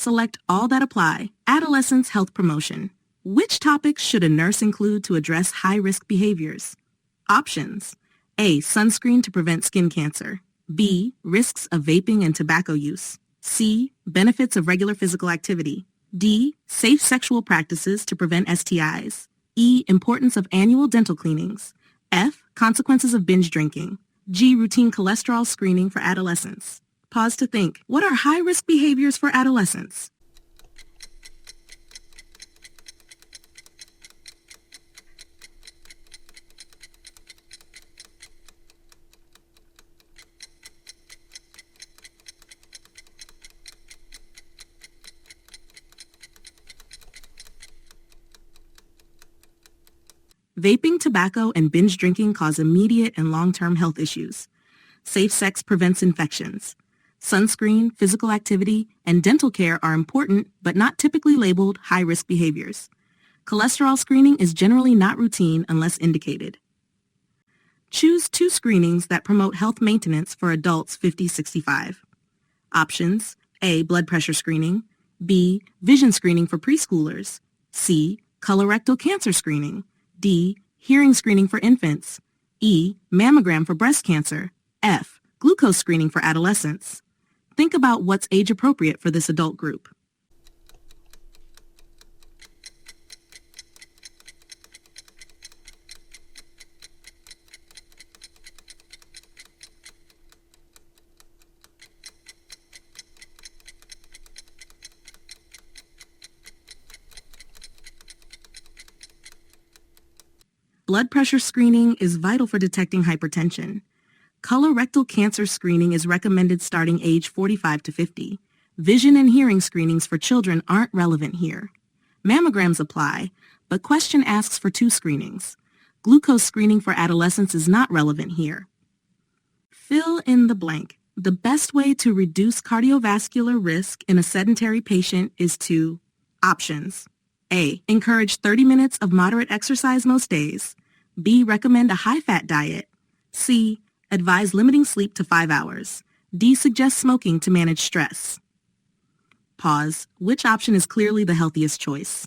Select all that apply. Adolescents health promotion. Which topics should a nurse include to address high-risk behaviors? Options. A. Sunscreen to prevent skin cancer. B. Risks of vaping and tobacco use. C. Benefits of regular physical activity. D. Safe sexual practices to prevent STIs. E. Importance of annual dental cleanings. F. Consequences of binge drinking. G. Routine cholesterol screening for adolescents. Pause to think. What are high-risk behaviors for adolescents? Vaping, tobacco, and binge drinking cause immediate and long-term health issues. Safe sex prevents infections. Sunscreen, physical activity, and dental care are important but not typically labeled high-risk behaviors. Cholesterol screening is generally not routine unless indicated. Choose 2 screenings that promote health maintenance for adults 50-65. Options: A. Blood pressure screening. B. Vision screening for preschoolers. C. Colorectal cancer screening. D. Hearing screening for infants. E. Mammogram for breast cancer. F. Glucose screening for adolescents. Think about what's age appropriate for this adult group. Blood pressure screening is vital for detecting hypertension. Colorectal cancer screening is recommended starting age 45 to 50. Vision and hearing screenings for children aren't relevant here. Mammograms apply, but question asks for 2 screenings. Glucose screening for adolescents is not relevant here. Fill in the blank. The best way to reduce cardiovascular risk in a sedentary patient is to options. A. Encourage 30 minutes of moderate exercise most days. B. Recommend a high-fat diet. C. Advise limiting sleep to 5 hours. D. Suggest smoking to manage stress. Pause. Which option is clearly the healthiest choice?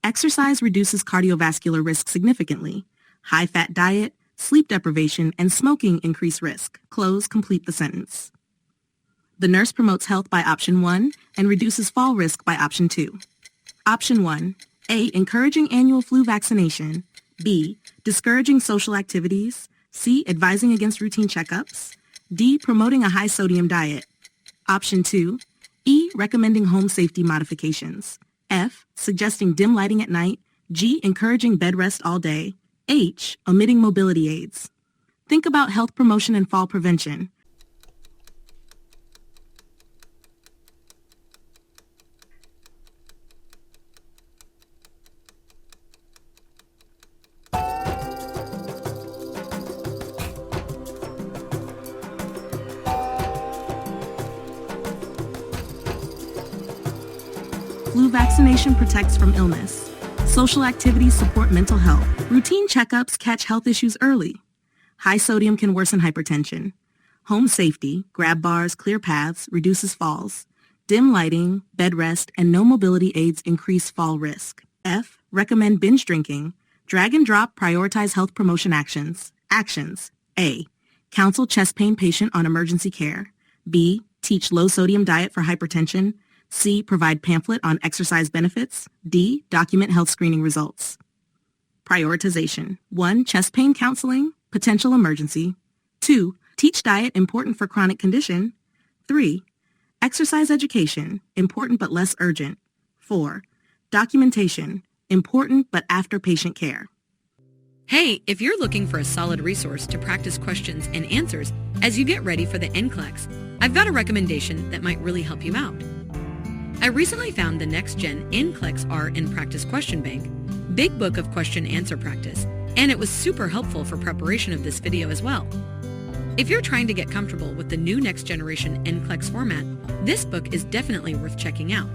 Exercise reduces cardiovascular risk significantly. High-fat diet, sleep deprivation, and smoking increase risk. Close, complete the sentence. The nurse promotes health by option 1 and reduces fall risk by option 2. Option 1. A. Encouraging annual flu vaccination. B. Discouraging social activities. C. Advising against routine checkups. D. Promoting a high-sodium diet. Option 2. E. Recommending home safety modifications. F. Suggesting dim lighting at night. G. Encouraging bed rest all day. H. Omitting mobility aids. Think about health promotion and fall prevention. Flu vaccination protects from illness. Social activities support mental health. Routine checkups catch health issues early. High sodium can worsen hypertension. Home safety, grab bars, clear paths, reduces falls. Dim lighting, bed rest, and no mobility aids increase fall risk. F. Recommend binge drinking. Drag and drop prioritize health promotion actions. Actions. A. Counsel chest pain patient on emergency care. B. Teach low sodium diet for hypertension. C. Provide pamphlet on exercise benefits. D. Document health screening results. Prioritization. 1. Chest pain counseling, potential emergency. 2. Teach diet important for chronic condition. 3. Exercise education, important but less urgent. 4. Documentation, important but after patient care. Hey, if you're looking for a solid resource to practice questions and answers as you get ready for the NCLEX, I've got a recommendation that might really help you out. I recently found the NGN NCLEX-style in Practice Question Bank, Big Book of Question Answer Practice, and it was super helpful for preparation of this video as well. If you're trying to get comfortable with the new next generation NCLEX format, this book is definitely worth checking out.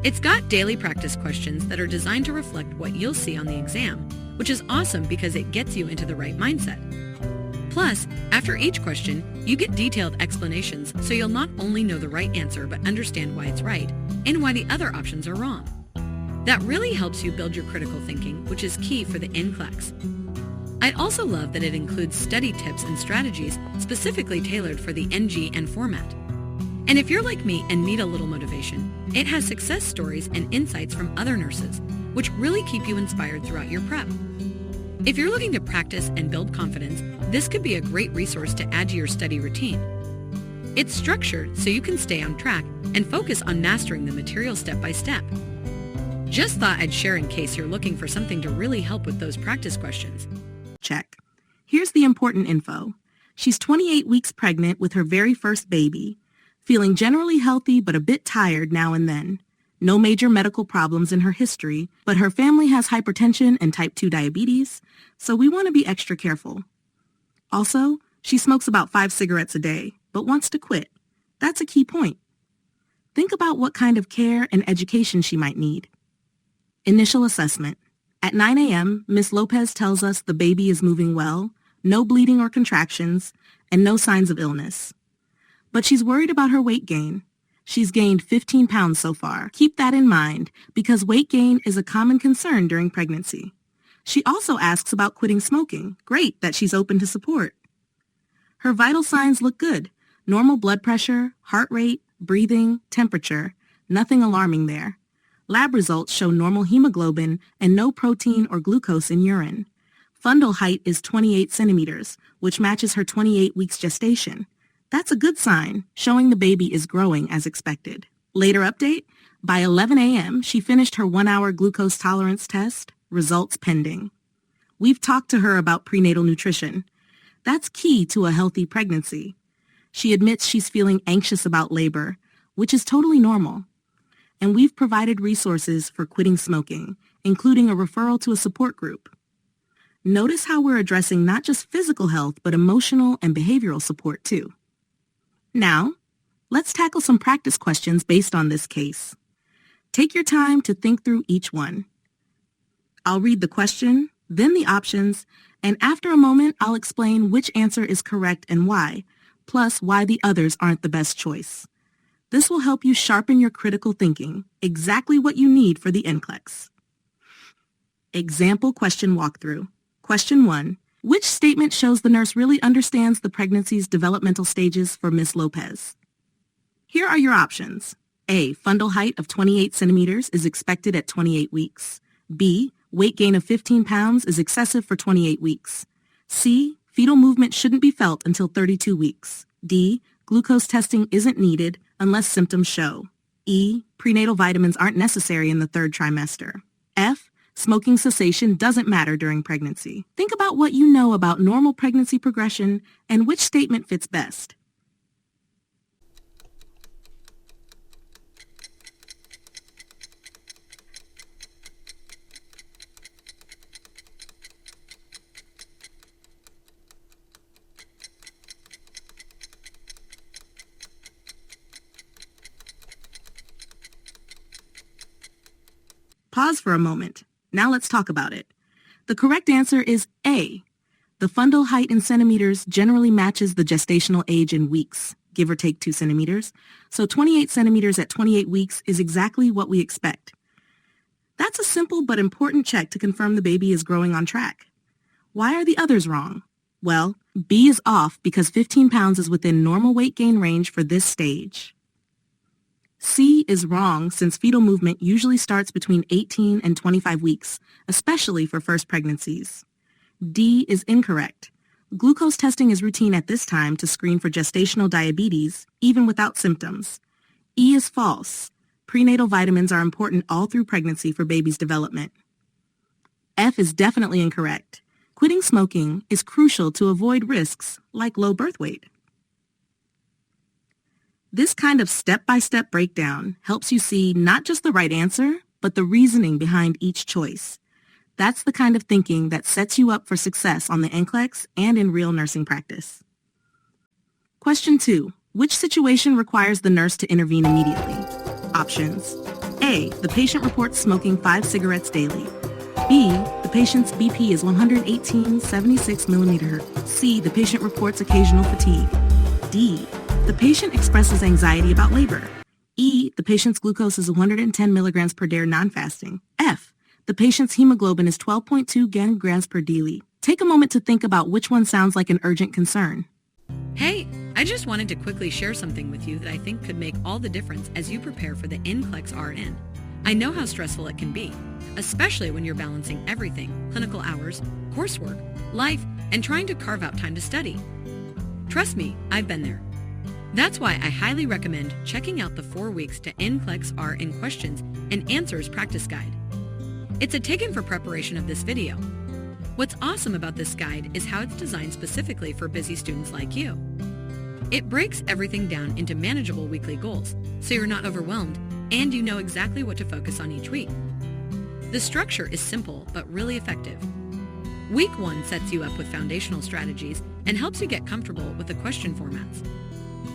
It's got daily practice questions that are designed to reflect what you'll see on the exam, which is awesome because it gets you into the right mindset. Plus, after each question, you get detailed explanations so you'll not only know the right answer but understand why it's right and why the other options are wrong. That really helps you build your critical thinking, which is key for the NCLEX. I also love that it includes study tips and strategies specifically tailored for the NGN format. And if you're like me and need a little motivation, it has success stories and insights from other nurses, which really keep you inspired throughout your prep. If you're looking to practice and build confidence, this could be a great resource to add to your study routine. It's structured so you can stay on track and focus on mastering the material step by step. Just thought I'd share in case you're looking for something to really help with those practice questions. Check. Here's the important info. She's 28 weeks pregnant with her very first baby, feeling generally healthy but a bit tired now and then. No major medical problems in her history, but her family has hypertension and type 2 diabetes, so we want to be extra careful. Also, she smokes about 5 cigarettes a day, but wants to quit. That's a key point. Think about what kind of care and education she might need. Initial assessment. At 9 a.m., Ms. Lopez tells us the baby is moving well, no bleeding or contractions, and no signs of illness. But she's worried about her weight gain. She's gained 15 pounds so far. Keep that in mind because weight gain is a common concern during pregnancy. She also asks about quitting smoking. Great that she's open to support. Her vital signs look good. Normal blood pressure, heart rate, breathing, temperature. Nothing alarming there. Lab results show normal hemoglobin and no protein or glucose in urine. Fundal height is 28 centimeters, which matches her 28 weeks gestation. That's a good sign, showing the baby is growing as expected. Later update, by 11 a.m., she finished her 1-hour glucose tolerance test, results pending. We've talked to her about prenatal nutrition. That's key to a healthy pregnancy. She admits she's feeling anxious about labor, which is totally normal. And we've provided resources for quitting smoking, including a referral to a support group. Notice how we're addressing not just physical health, but emotional and behavioral support too. Now, let's tackle some practice questions based on this case. Take your time to think through each one. I'll read the question, then the options, and after a moment, I'll explain which answer is correct and why, plus why the others aren't the best choice. This will help you sharpen your critical thinking, exactly what you need for the NCLEX. Example question walkthrough. Question 1. Which statement shows the nurse really understands the pregnancy's developmental stages for Ms. Lopez? Here are your options. A. Fundal height of 28 centimeters is expected at 28 weeks. B. Weight gain of 15 pounds is excessive for 28 weeks. C. Fetal movement shouldn't be felt until 32 weeks. D. Glucose testing isn't needed unless symptoms show. E. Prenatal vitamins aren't necessary in the 3rd trimester. F. Smoking cessation doesn't matter during pregnancy. Think about what you know about normal pregnancy progression and which statement fits best. Pause for a moment. Now let's talk about it. The correct answer is A. The fundal height in centimeters generally matches the gestational age in weeks, give or take 2 centimeters. So 28 centimeters at 28 weeks is exactly what we expect. That's a simple but important check to confirm the baby is growing on track. Why are the others wrong? Well, B is off because 15 pounds is within normal weight gain range for this stage. C is wrong since fetal movement usually starts between 18 and 25 weeks, especially for first pregnancies. D is incorrect. Glucose testing is routine at this time to screen for gestational diabetes, even without symptoms. E is false. Prenatal vitamins are important all through pregnancy for baby's development. F is definitely incorrect. Quitting smoking is crucial to avoid risks like low birth weight. This kind of step-by-step breakdown helps you see not just the right answer, but the reasoning behind each choice. That's the kind of thinking that sets you up for success on the NCLEX and in real nursing practice. Question 2. Which situation requires the nurse to intervene immediately? Options. A. The patient reports smoking 5 cigarettes daily. B. The patient's BP is 118/76 millimeter. C. The patient reports occasional fatigue. D. The patient expresses anxiety about labor. E. The patient's glucose is 110 milligrams per day non-fasting. F. The patient's hemoglobin is 12.2 grams per dl. Take a moment to think about which one sounds like an urgent concern. Hey, I just wanted to quickly share something with you that I think could make all the difference as you prepare for the NCLEX-RN. I know how stressful it can be, especially when you're balancing everything: clinical hours, coursework, life, and trying to carve out time to study. Trust me, I've been there. That's why I highly recommend checking out the 4 weeks to NCLEX-RN questions and answers practice guide. It's a taken for preparation of this video. What's awesome about this guide is how it's designed specifically for busy students like you. It breaks everything down into manageable weekly goals, so you're not overwhelmed and you know exactly what to focus on each week. The structure is simple but really effective. Week 1 sets you up with foundational strategies and helps you get comfortable with the question formats.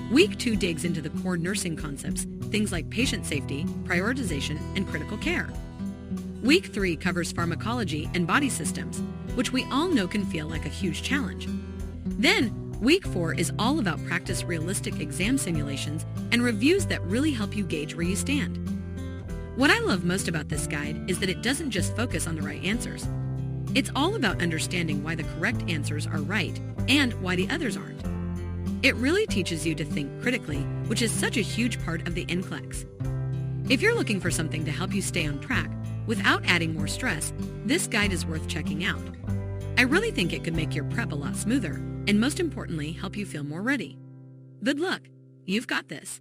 Week 2 digs into the core nursing concepts, things like patient safety, prioritization, and critical care. Week 3 covers pharmacology and body systems, which we all know can feel like a huge challenge. Then, Week 4 is all about practice realistic exam simulations and reviews that really help you gauge where you stand. What I love most about this guide is that it doesn't just focus on the right answers. It's all about understanding why the correct answers are right and why the others aren't. It really teaches you to think critically, which is such a huge part of the NCLEX. If you're looking for something to help you stay on track without adding more stress, this guide is worth checking out. I really think it could make your prep a lot smoother and, most importantly, help you feel more ready. Good luck. You've got this.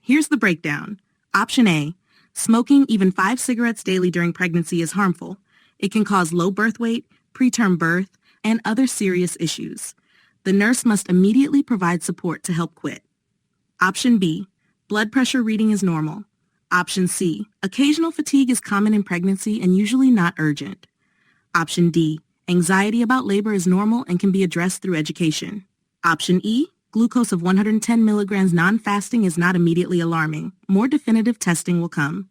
Here's the breakdown. Option A. Smoking even 5 cigarettes daily during pregnancy is harmful. It can cause low birth weight, preterm birth, and other serious issues. The nurse must immediately provide support to help quit. Option B. Blood pressure reading is normal. Option C. Occasional fatigue is common in pregnancy and usually not urgent. Option D. Anxiety about labor is normal and can be addressed through education. Option E. Glucose of 110 milligrams non-fasting is not immediately alarming. More definitive testing will come.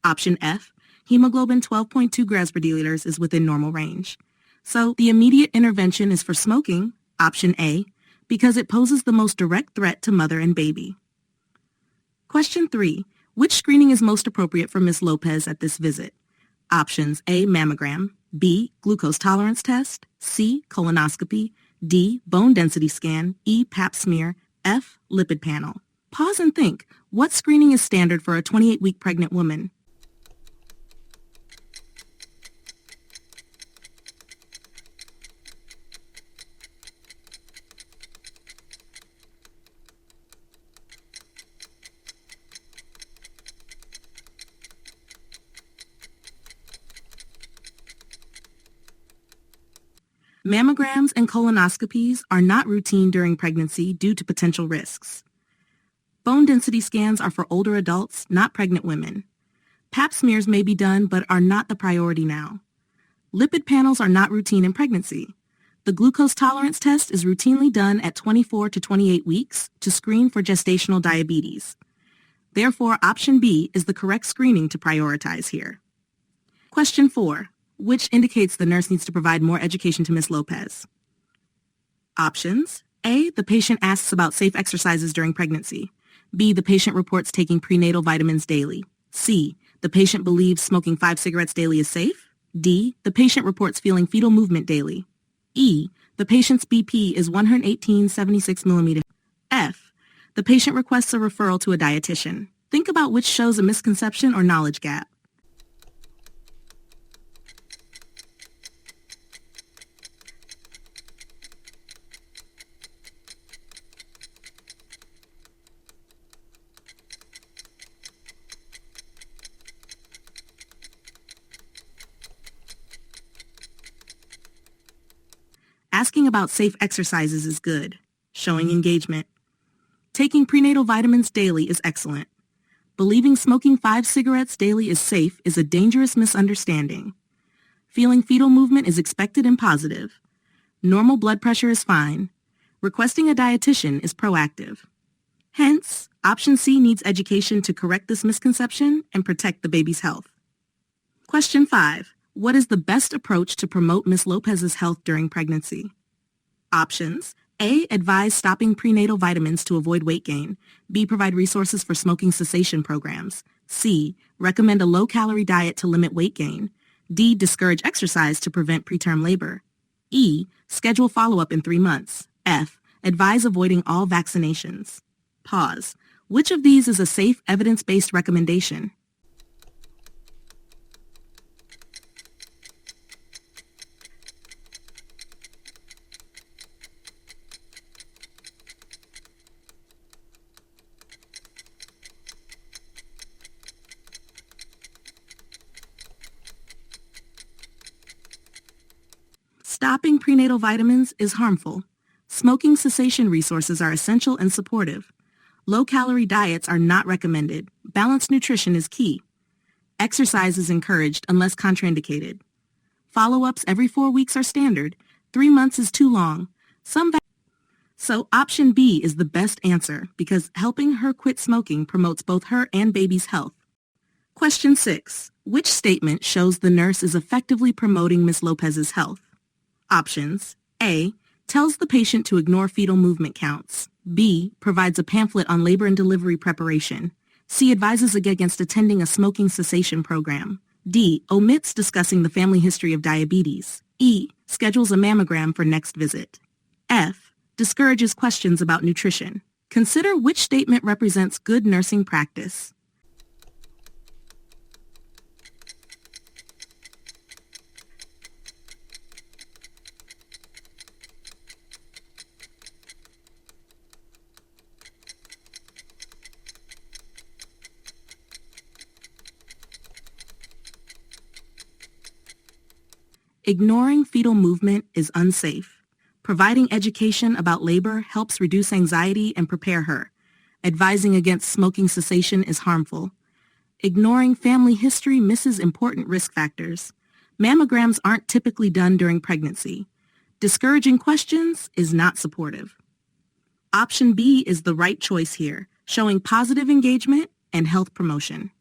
Option F. Hemoglobin 12.2 grams per deciliters is within normal range. So the immediate intervention is for smoking, option A, because it poses the most direct threat to mother and baby. Question 3. Which screening is most appropriate for Ms. Lopez at this visit? Options A. Mammogram. B. Glucose tolerance test. C. Colonoscopy. D. Bone density scan. E. Pap smear. F. Lipid panel. Pause and think. What screening is standard for a 28-week pregnant woman? Mammograms and colonoscopies are not routine during pregnancy due to potential risks. Bone density scans are for older adults, not pregnant women. Pap smears may be done but are not the priority now. Lipid panels are not routine in pregnancy. The glucose tolerance test is routinely done at 24 to 28 weeks to screen for gestational diabetes. Therefore, option B is the correct screening to prioritize here. Question 4. Which indicates the nurse needs to provide more education to Ms. Lopez? Options. A. The patient asks about safe exercises during pregnancy. B. The patient reports taking prenatal vitamins daily. C. The patient believes smoking 5 cigarettes daily is safe. D. The patient reports feeling fetal movement daily. E. The patient's BP is 118/76 millimeter. F. The patient requests a referral to a dietitian. Think about which shows a misconception or knowledge gap. Asking about safe exercises is good, showing engagement. Taking prenatal vitamins daily is excellent. Believing smoking 5 cigarettes daily is safe is a dangerous misunderstanding. Feeling fetal movement is expected and positive. Normal blood pressure is fine. Requesting a dietitian is proactive. Hence, option C needs education to correct this misconception and protect the baby's health. Question 5. What is the best approach to promote Ms. Lopez's health during pregnancy? Options. A. Advise stopping prenatal vitamins to avoid weight gain. B. Provide resources for smoking cessation programs. C. Recommend a low-calorie diet to limit weight gain. D. Discourage exercise to prevent preterm labor. E. Schedule follow-up in 3 months. F. Advise avoiding all vaccinations. Pause. Which of these is a safe, evidence-based recommendation? Stopping prenatal vitamins is harmful. Smoking cessation resources are essential and supportive. Low-calorie diets are not recommended. Balanced nutrition is key. Exercise is encouraged unless contraindicated. Follow-ups every 4 weeks are standard. 3 months is too long. So option B is the best answer because helping her quit smoking promotes both her and baby's health. Question 6. Which statement shows the nurse is effectively promoting Ms. Lopez's health? Options. A. Tells the patient to ignore fetal movement counts. B. Provides a pamphlet on labor and delivery preparation. C. Advises against attending a smoking cessation program. D. Omits discussing the family history of diabetes. E. Schedules a mammogram for next visit. F. Discourages questions about nutrition. Consider which statement represents good nursing practice. Ignoring fetal movement is unsafe. Providing education about labor helps reduce anxiety and prepare her. Advising against smoking cessation is harmful. Ignoring family history misses important risk factors. Mammograms aren't typically done during pregnancy. Discouraging questions is not supportive. Option B is the right choice here, showing positive engagement and health promotion.